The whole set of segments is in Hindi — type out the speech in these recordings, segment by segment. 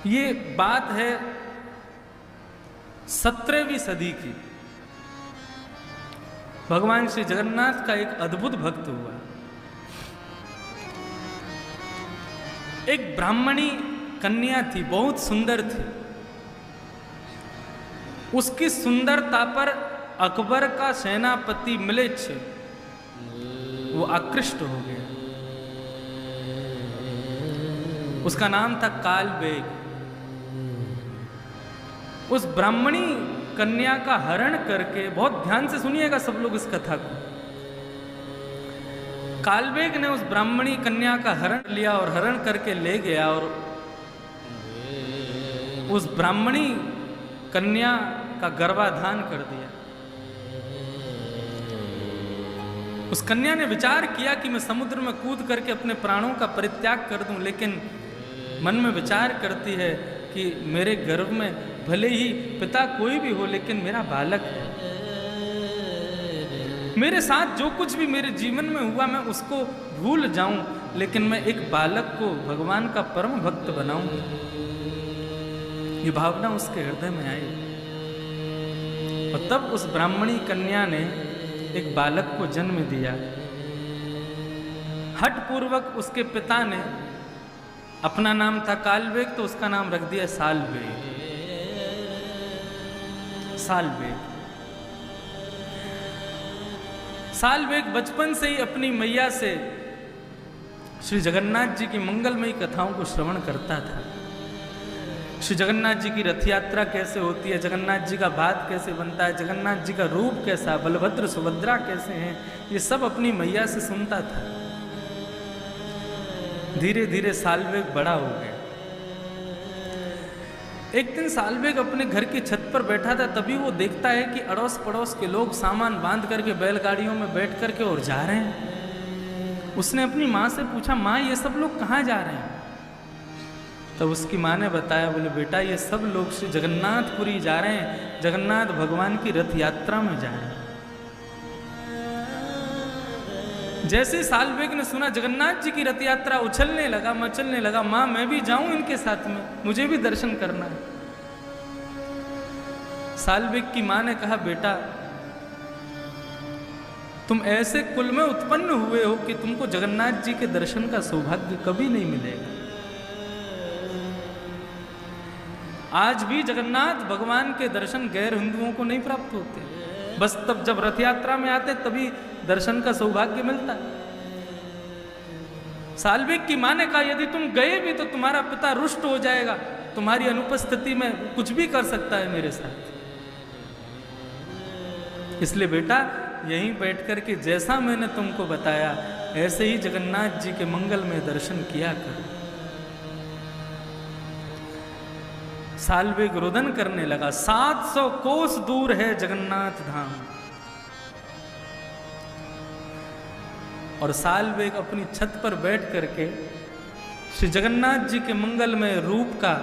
ये बात है 17वीं सदी की। भगवान श्री जगन्नाथ का एक अद्भुत भक्त हुआ। एक ब्राह्मणी कन्या थी, बहुत सुंदर थी। उसकी सुंदरता पर अकबर का सेनापति म्लेच्छ वो आकृष्ट हो गया। उसका नाम था कालबेग। उस ब्राह्मणी कन्या का हरण करके, बहुत ध्यान से सुनिएगा सब लोग इस कथा को, कालबेग ने उस ब्राह्मणी कन्या का हरण लिया और हरण करके ले गया और उस ब्राह्मणी कन्या का गर्भाधान कर दिया। उस कन्या ने विचार किया कि मैं समुद्र में कूद करके अपने प्राणों का परित्याग कर दूं, लेकिन मन में विचार करती है कि मेरे गर्भ में भले ही पिता कोई भी हो, लेकिन मेरा बालक है। मेरे साथ जो कुछ भी मेरे जीवन में हुआ मैं उसको भूल जाऊं, लेकिन मैं एक बालक को भगवान का परम भक्त बनाऊं। ये भावना उसके हृदय में आई और तब उस ब्राह्मणी कन्या ने एक बालक को जन्म दिया। हठपूर्वक उसके पिता ने, अपना नाम था कालबेग तो उसका नाम रख दिया सालबेग। सालबेग बचपन से ही अपनी मैया से श्री जगन्नाथ जी की मंगलमयी कथाओं को श्रवण करता था। श्री जगन्नाथ जी की रथ यात्रा कैसे होती है, जगन्नाथ जी का भात कैसे बनता है, जगन्नाथ जी का रूप कैसा, बलभद्र सुभद्रा कैसे हैं, ये सब अपनी मैया से सुनता था। धीरे धीरे सालबेग बड़ा हो गया। एक दिन सालबेग अपने घर की छत पर बैठा था, तभी वो देखता है कि अड़ोस पड़ोस के लोग सामान बांध करके बैलगाड़ियों में बैठ करके और जा रहे हैं। उसने अपनी माँ से पूछा, माँ ये सब लोग कहाँ जा रहे हैं? तब उसकी माँ ने बताया, बोले बेटा ये सब लोग श्री जगन्नाथपुरी जा रहे हैं, जगन्नाथ भगवान की रथ यात्रा में जा रहे हैं। जैसे सालबेग ने सुना जगन्नाथ जी की रथ यात्रा, उछलने लगा, मचलने लगा, माँ मैं भी जाऊं इनके साथ में, मुझे भी दर्शन करना है। सालबेग की माँ ने कहा, बेटा तुम ऐसे कुल में उत्पन्न हुए हो कि तुमको जगन्नाथ जी के दर्शन का सौभाग्य कभी नहीं मिलेगा। आज भी जगन्नाथ भगवान के दर्शन गैर हिंदुओं को नहीं प्राप्त होते, बस तब जब रथ यात्रा में आते तभी दर्शन का सौभाग्य मिलता है। सालबेग की मां ने कहा, यदि तुम गए भी तो तुम्हारा पिता रुष्ट हो जाएगा, तुम्हारी अनुपस्थिति में कुछ भी कर सकता है मेरे साथ। इसलिए बेटा यहीं बैठ कर के जैसा मैंने तुमको बताया ऐसे ही जगन्नाथ जी के मंगल में दर्शन किया करो। सालबेग रुदन करने लगा। 700 कोस दूर है जगन्नाथ धाम, और सालबेग अपनी छत पर बैठ करके श्री जगन्नाथ जी के मंगलमय रूप का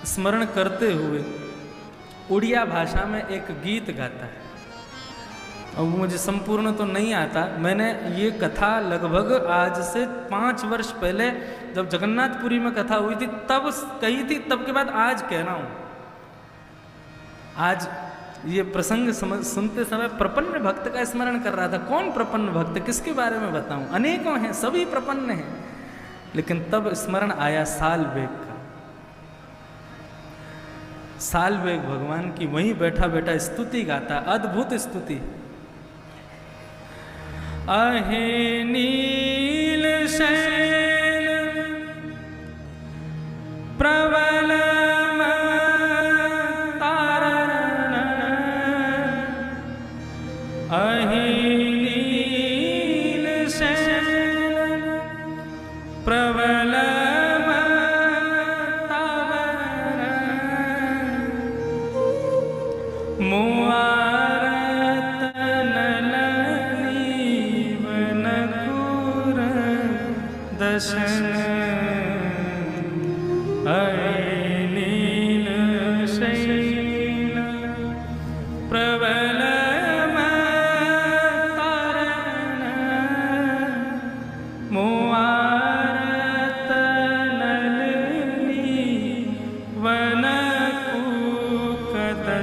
स्मरण करते हुए उड़िया भाषा में एक गीत गाता है। और मुझे संपूर्ण तो नहीं आता, मैंने ये कथा लगभग आज से 5 वर्ष पहले जब जगन्नाथपुरी में कथा हुई थी तब कही थी, तब के बाद आज कह रहा हूँ। आज ये प्रसंग सुनते समय प्रपन्न भक्त का स्मरण कर रहा था। कौन प्रपन्न भक्त, किसके बारे में बताऊं? अनेकों हैं, सभी प्रपन्न हैं, लेकिन तब स्मरण आया सालबेग का। सालबेग भगवान की वहीं बैठा बैठा स्तुति गाता, अद्भुत स्तुति। अहे नील शैल प्रबल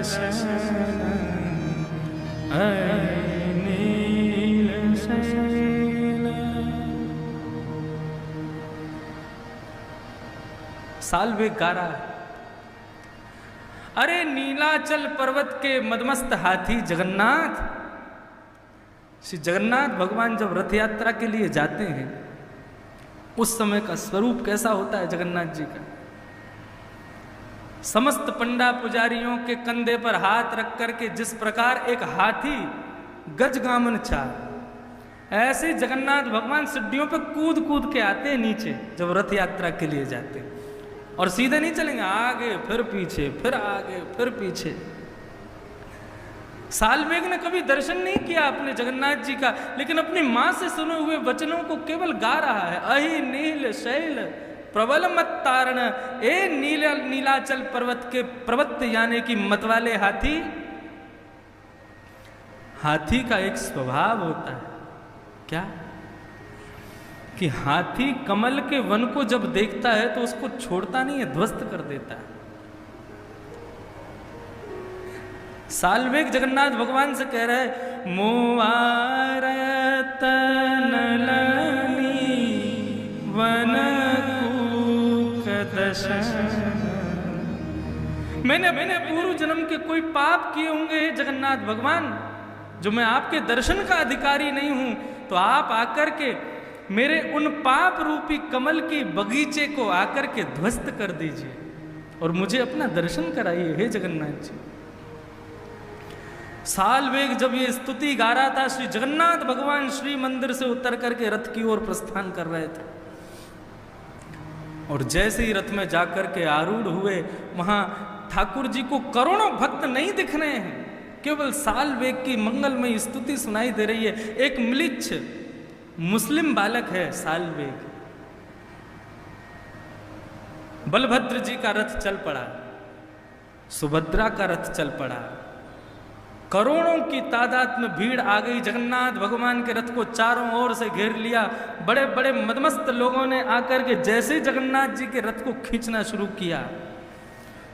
दशन नील शैल। साल्वेग गा रहा है, अरे नीलाचल पर्वत के मदमस्त हाथी जगन्नाथ। श्री जगन्नाथ भगवान जब रथ यात्रा के लिए जाते हैं उस समय का स्वरूप कैसा होता है जगन्नाथ जी का। समस्त पंडा पुजारियों के कंधे पर हाथ रख करके जिस प्रकार एक हाथी गजगामन चाल, ऐसे जगन्नाथ भगवान सीढ़ियों पर कूद कूद के आते हैं नीचे जब रथ यात्रा के लिए जाते हैं। और सीधे नहीं चलेंगे, आगे फिर पीछे, फिर आगे फिर पीछे। साल्वेग ने कभी दर्शन नहीं किया अपने जगन्नाथ जी का, लेकिन अपनी मां से सुने हुए वचनों को केवल गा रहा है। अहि नील शैल प्रबल मत तारण, ए नीलाचल पर्वत के पर्वत यानी कि मतवाले हाथी। हाथी का एक स्वभाव होता है क्या कि हाथी कमल के वन को जब देखता है तो उसको छोड़ता नहीं है, ध्वस्त कर देता है। साल्वेग जगन्नाथ भगवान से कह रहे हैं, मोवारतन लनी वन मैंने पूर्व जन्म के कोई पाप किए होंगे जगन्नाथ भगवान, जो मैं आपके दर्शन का अधिकारी नहीं हूं, तो आप आकर के मेरे उन पाप रूपी कमल की बगीचे को आकर के ध्वस्त कर दीजिए और मुझे अपना दर्शन कराइए हे जगन्नाथ जी। साल्वेग जब ये स्तुति गा रहा था, श्री जगन्नाथ भगवान श्री मंदिर से उतर करके रथ की ओर प्रस्थान कर रहे थे। और जैसे ही रथ में जाकर के आरूढ़ हुए, वहां ठाकुर जी को करोड़ों भक्त नहीं दिख रहे हैं, केवल साल्वेग की मंगलमयी स्तुति सुनाई दे रही है। एक म्लिच्छ मुस्लिम बालक है साल्वेग। बलभद्र जी का रथ चल पड़ा, सुभद्रा का रथ चल पड़ा, करोड़ों की तादाद में भीड़ आ गई। जगन्नाथ भगवान के रथ को चारों ओर से घेर लिया। बड़े बड़े मदमस्त लोगों ने आकर के जैसे जगन्नाथ जी के रथ को खींचना शुरू किया,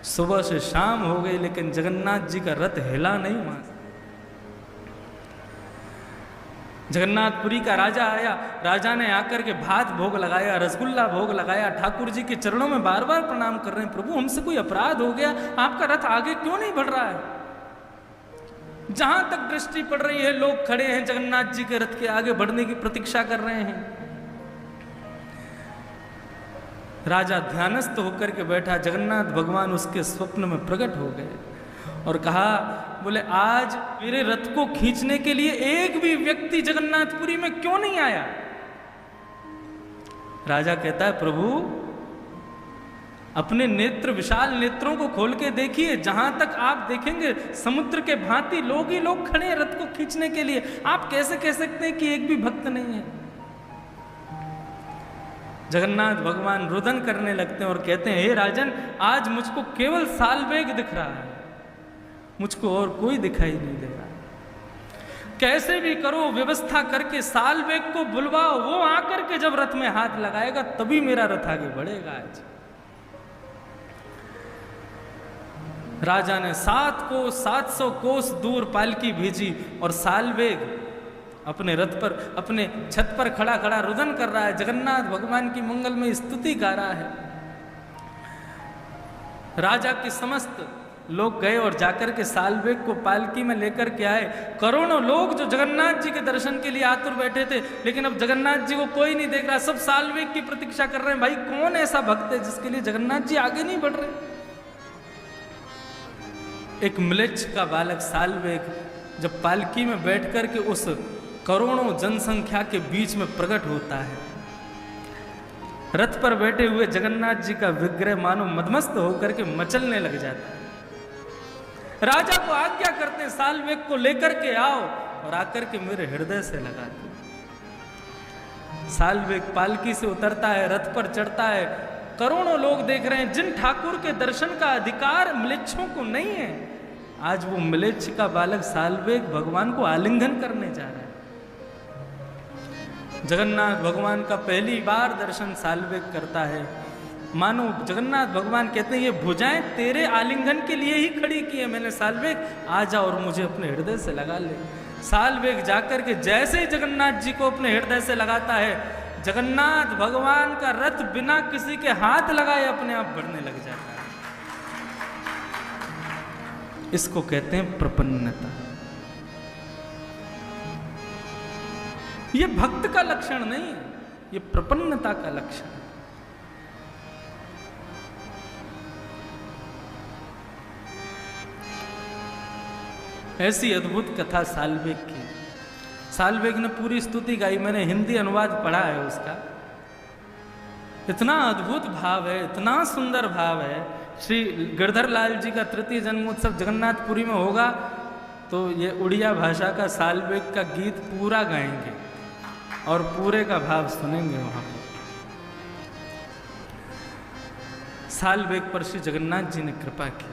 सुबह से शाम हो गई लेकिन जगन्नाथ जी का रथ हिला नहीं। वहां जगन्नाथपुरी का राजा आया, राजा ने आकर के भात भोग लगाया, रसगुल्ला भोग लगाया, ठाकुर जी के चरणों में बार बार प्रणाम कर रहे हैं, प्रभु हमसे कोई अपराध हो गया, आपका रथ आगे क्यों नहीं बढ़ रहा है। जहां तक दृष्टि पड़ रही है लोग खड़े हैं जगन्नाथ जी के रथ के आगे बढ़ने की प्रतीक्षा कर रहे हैं। राजा ध्यानस्थ होकर के बैठा, जगन्नाथ भगवान उसके स्वप्न में प्रकट हो गए और कहा, बोले आज मेरे रथ को खींचने के लिए एक भी व्यक्ति जगन्नाथपुरी में क्यों नहीं आया। राजा कहता है, प्रभु अपने नेत्र, विशाल नेत्रों को खोल के देखिए, जहां तक आप देखेंगे समुद्र के भांति लोग ही लोग खड़े हैं रथ को खींचने के लिए। आप कैसे कह सकते हैं कि एक भी भक्त नहीं है। जगन्नाथ भगवान रुदन करने लगते हैं और कहते हैं, हे राजन, आज मुझको केवल साल्वेग दिख रहा है, मुझको और कोई दिखाई नहीं दे रहा। कैसे भी करो व्यवस्था करके साल्वेग को बुलवाओ, वो आकर के जब रथ में हाथ लगाएगा तभी मेरा रथ आगे बढ़ेगा। आज राजा ने 700 कोस दूर पालकी भेजी और साल्वेग अपने रथ पर, अपने छत पर खड़ा खड़ा रुदन कर रहा है, जगन्नाथ भगवान की मंगल में स्तुति गा रहा है। राजा के समस्त लोग गए और जाकर के साल्वेग को पालकी में लेकर के आए। करोड़ों लोग जो जगन्नाथ जी के दर्शन के लिए आतुर बैठे थे, लेकिन अब जगन्नाथ जी को कोई नहीं देख रहा, सब साल्वेग की प्रतीक्षा कर रहे हैं। भाई कौन ऐसा भक्त है जिसके लिए जगन्नाथ जी आगे नहीं बढ़ रहे। एक म्लेच्छ का बालक साल्वेग जब पालकी में बैठ कर के उस करोड़ों जनसंख्या के बीच में प्रकट होता है, रथ पर बैठे हुए जगन्नाथ जी का विग्रह मानो मदमस्त होकर के मचलने लग जाता है। राजा को आज्ञा करते हैं, साल्वेग को लेकर के आओ और आकर के मेरे हृदय से लगा दो। साल्वेग पालकी से उतरता है, रथ पर चढ़ता है। करोड़ों लोग देख रहे हैं, जिन ठाकुर के दर्शन का अधिकार म्लेच्छों को नहीं है, आज वो म्लेच्छ का बालक साल्वेग भगवान को आलिंगन करने जा रहा है। जगन्नाथ भगवान का पहली बार दर्शन साल्वेग करता है। मानो जगन्नाथ भगवान कहते हैं ये भुजाएं तेरे आलिंगन के लिए ही खड़ी की है मैंने साल्वेग, आ जा और मुझे अपने हृदय से लगा ले। साल्वेग जाकर के जैसे ही जगन्नाथ जी को अपने हृदय से लगाता है, जगन्नाथ भगवान का रथ बिना किसी के हाथ लगाए अपने आप बढ़ने लग जाता है। इसको कहते हैं प्रपन्नता। ये भक्त का लक्षण नहीं है, ये प्रपन्नता का लक्षण है। ऐसी अद्भुत कथा साल्वेग की। साल्वेग ने पूरी स्तुति गाई, मैंने हिंदी अनुवाद पढ़ा है उसका। इतना अद्भुत भाव है, इतना सुंदर भाव है। श्री गिरधर लाल जी का तृतीय जन्मोत्सव जगन्नाथपुरी में होगा तो ये उड़िया भाषा का साल्वेग का गीत पूरा गाएंगे और पूरे का भाव सुनेंगे वहां पर। साल्वेग पर श्री जगन्नाथ जी ने कृपा की।